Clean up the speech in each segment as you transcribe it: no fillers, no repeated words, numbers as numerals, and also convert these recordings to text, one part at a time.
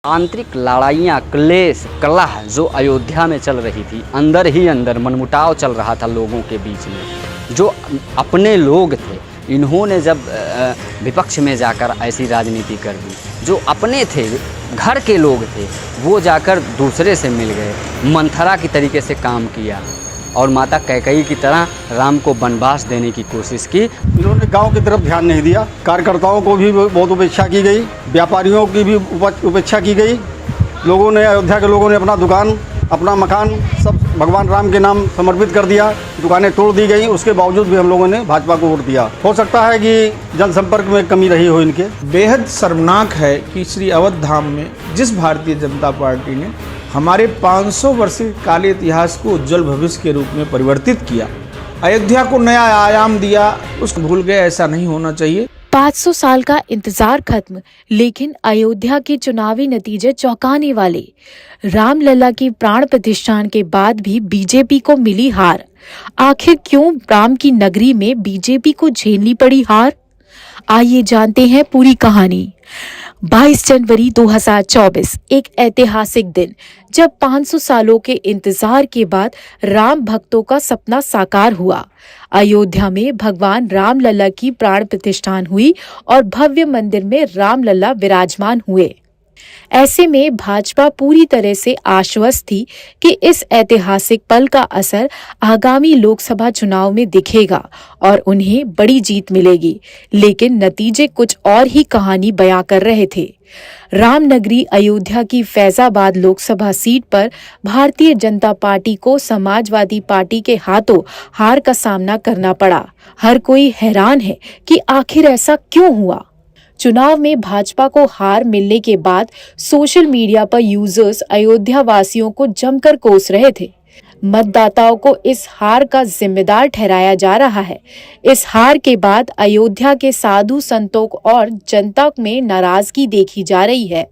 आंतरिक लड़ाइयाँ, क्लेश, कलह जो अयोध्या में चल रही थी, अंदर ही अंदर मनमुटाव चल रहा था लोगों के बीच में। जो अपने लोग थे, इन्होंने जब विपक्ष में जाकर ऐसी राजनीति कर दी। जो अपने थे, घर के लोग थे, वो जाकर दूसरे से मिल गए, मंथरा की तरीके से काम किया और माता कैकेयी की तरह राम को वनवास देने की कोशिश की। इन्होंने गांव की तरफ ध्यान नहीं दिया। कार्यकर्ताओं को भी बहुत उपेक्षा की गई, व्यापारियों की भी उपेक्षा की गई। लोगों ने, अयोध्या के लोगों ने अपना दुकान, अपना मकान सब भगवान राम के नाम समर्पित कर दिया। दुकानें तोड़ दी गई। उसके बावजूद भी हम लोगों ने भाजपा को वोट दिया। हो सकता है कि जनसंपर्क में कमी रही हो इनके। बेहद शर्मनाक है कि श्री अवध धाम में जिस भारतीय जनता पार्टी ने हमारे 500 वर्षीय काले इतिहास को उज्जवल भविष्य के रूप में परिवर्तित किया, अयोध्या को नया आयाम दिया, उसको भूल गए। ऐसा नहीं होना चाहिए। 500 साल का इंतजार खत्म, लेकिन अयोध्या के चुनावी नतीजे चौंकाने वाले। रामलला की प्राण प्रतिष्ठा के बाद भी बीजेपी को मिली हार। आखिर क्यों राम की नगरी में बीजेपी को झेलनी पड़ी हार? आइए जानते हैं पूरी कहानी। 22 जनवरी 2024 एक ऐतिहासिक दिन, जब 500 सालों के इंतजार के बाद राम भक्तों का सपना साकार हुआ। अयोध्या में भगवान रामलला की प्राण प्रतिष्ठा हुई और भव्य मंदिर में रामलला विराजमान हुए। ऐसे में भाजपा पूरी तरह से आश्वस्त थी कि इस ऐतिहासिक पल का असर आगामी लोकसभा चुनाव में दिखेगा और उन्हें बड़ी जीत मिलेगी। लेकिन नतीजे कुछ और ही कहानी बयां कर रहे थे। रामनगरी अयोध्या की फैजाबाद लोकसभा सीट पर भारतीय जनता पार्टी को समाजवादी पार्टी के हाथों हार का सामना करना पड़ा। हर कोई हैरान है कि आखिर ऐसा क्यों हुआ। चुनाव में भाजपा को हार मिलने के बाद सोशल मीडिया पर यूजर्स अयोध्या वासियों को जमकर कोस रहे थे। मतदाताओं को इस हार का जिम्मेदार ठहराया जा रहा है। इस हार के बाद अयोध्या के साधु संतों और जनता में नाराजगी देखी जा रही है।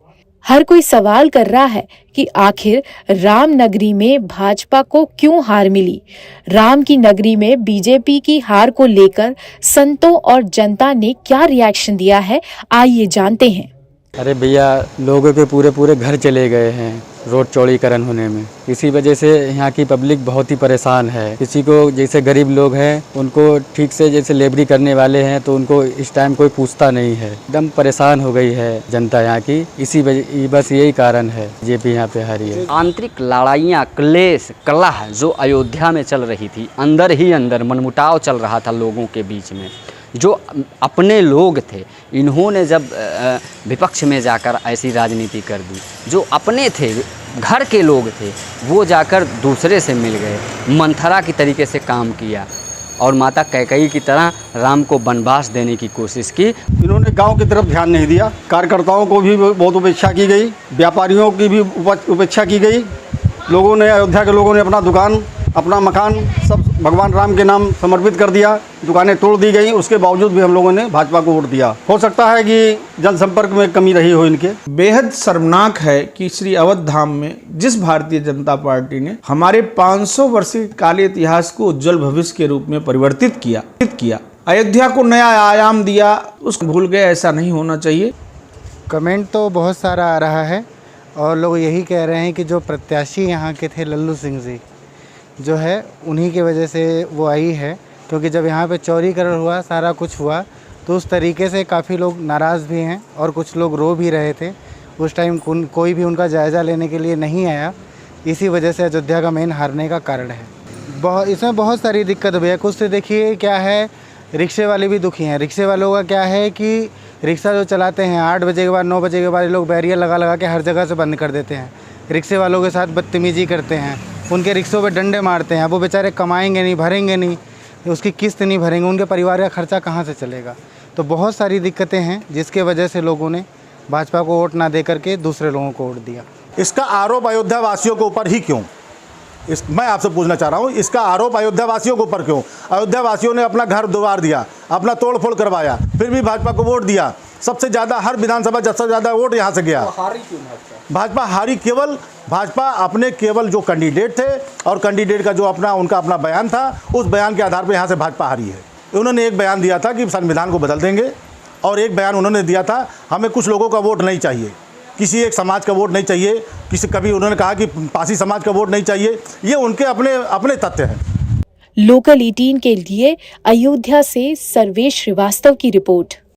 हर कोई सवाल कर रहा है कि आखिर राम नगरी में भाजपा को क्यों हार मिली। राम की नगरी में बीजेपी की हार को लेकर संतों और जनता ने क्या रिएक्शन दिया है, आइए जानते हैं। अरे भैया, लोगों के पूरे घर चले गए हैं रोड चौड़ीकरण होने में। इसी वजह से यहाँ की पब्लिक बहुत ही परेशान है। किसी को, जैसे गरीब लोग हैं, उनको ठीक से जैसे लेबरी करने वाले हैं तो उनको इस टाइम कोई पूछता नहीं है। एकदम परेशान हो गई है जनता यहाँ की। इसी वजह, बस यही कारण है बीजेपी यहाँ पे हारी है। आंतरिक लड़ाइयाँ, क्लेश, कलह जो अयोध्या में चल रही थी, अंदर ही अंदर मनमुटाव चल रहा था लोगों के बीच में। जो अपने लोग थे, इन्होंने जब विपक्ष में जाकर ऐसी राजनीति कर दी। जो अपने थे, घर के लोग थे, वो जाकर दूसरे से मिल गए, मंथरा की तरीके से काम किया और माता कैकेयी की तरह राम को वनवास देने की कोशिश की। इन्होंने गांव की तरफ ध्यान नहीं दिया। कार्यकर्ताओं को भी बहुत उपेक्षा की गई, व्यापारियों की भी उपेक्षा की गई। लोगों ने, अयोध्या के लोगों ने अपना दुकान, अपना मकान सब भगवान राम के नाम समर्पित कर दिया। दुकानें तोड़ दी गई। उसके बावजूद भी हम लोगों ने भाजपा को वोट दिया। हो सकता है कि जनसंपर्क में कमी रही हो इनके। बेहद शर्मनाक है कि श्री अवध धाम में जिस भारतीय जनता पार्टी ने हमारे 500 वर्षीय काले इतिहास को उज्जवल भविष्य के रूप में परिवर्तित किया, अयोध्या को नया आयाम दिया, उसको भूल गए। ऐसा नहीं होना चाहिए। कमेंट तो बहुत सारा आ रहा है और लोग यही कह रहे हैं कि जो प्रत्याशी यहाँ के थे लल्लू सिंह जी, जो है उन्हीं की वजह से वो आई है। क्योंकि जब यहाँ पे चौड़ीकरण हुआ, सारा कुछ हुआ, तो उस तरीके से काफ़ी लोग नाराज़ भी हैं और कुछ लोग रो भी रहे थे। उस टाइम कोई भी उनका जायज़ा लेने के लिए नहीं आया। इसी वजह से अयोध्या का मेन हारने का कारण है। इसमें बहुत सारी दिक्कत हुई है। कुछ तो देखिए क्या है, रिक्शे वाले भी दुखी हैं। रिक्शे वालों का क्या है कि रिक्शा जो चलाते हैं 8 बजे के बाद 9 बजे के बाद लोग बैरियर लगा के हर जगह से बंद कर देते हैं। रिक्शे वालों के साथ बदतमीजी करते हैं, उनके रिक्शों पे डंडे मारते हैं। वो बेचारे कमाएंगे नहीं, भरेंगे नहीं, उसकी किस्त नहीं भरेंगे, उनके परिवार का खर्चा कहाँ से चलेगा। तो बहुत सारी दिक्कतें हैं जिसके वजह से लोगों ने भाजपा को वोट ना दे करके दूसरे लोगों को वोट दिया। इसका आरोप अयोध्या वासियों के ऊपर ही क्यों? मैं आपसे पूछना चाह रहा हूँ, इसका आरोप अयोध्या वासियों के ऊपर क्यों? अयोध्या वासियों ने अपना घर द्वार दिया, अपना तोड़ फोड़ करवाया, फिर भी भाजपा को वोट दिया। सबसे ज़्यादा, हर विधानसभा सबसे ज़्यादा वोट यहाँ से गया। हारी क्यों भाजपा हारी? केवल भाजपा अपने केवल जो कैंडिडेट थे और कैंडिडेट का जो उनका अपना बयान था, उस बयान के आधार पर यहाँ से भाजपा हारी है। उन्होंने एक बयान दिया था कि संविधान को बदल देंगे और एक बयान उन्होंने दिया था हमें कुछ लोगों का वोट नहीं चाहिए। किसी एक समाज का वोट नहीं चाहिए, कभी उन्होंने कहा कि पासी समाज का वोट नहीं चाहिए। ये उनके अपने तथ्य हैं। लोकल 18 के लिए अयोध्या से सर्वेश श्रीवास्तव की रिपोर्ट।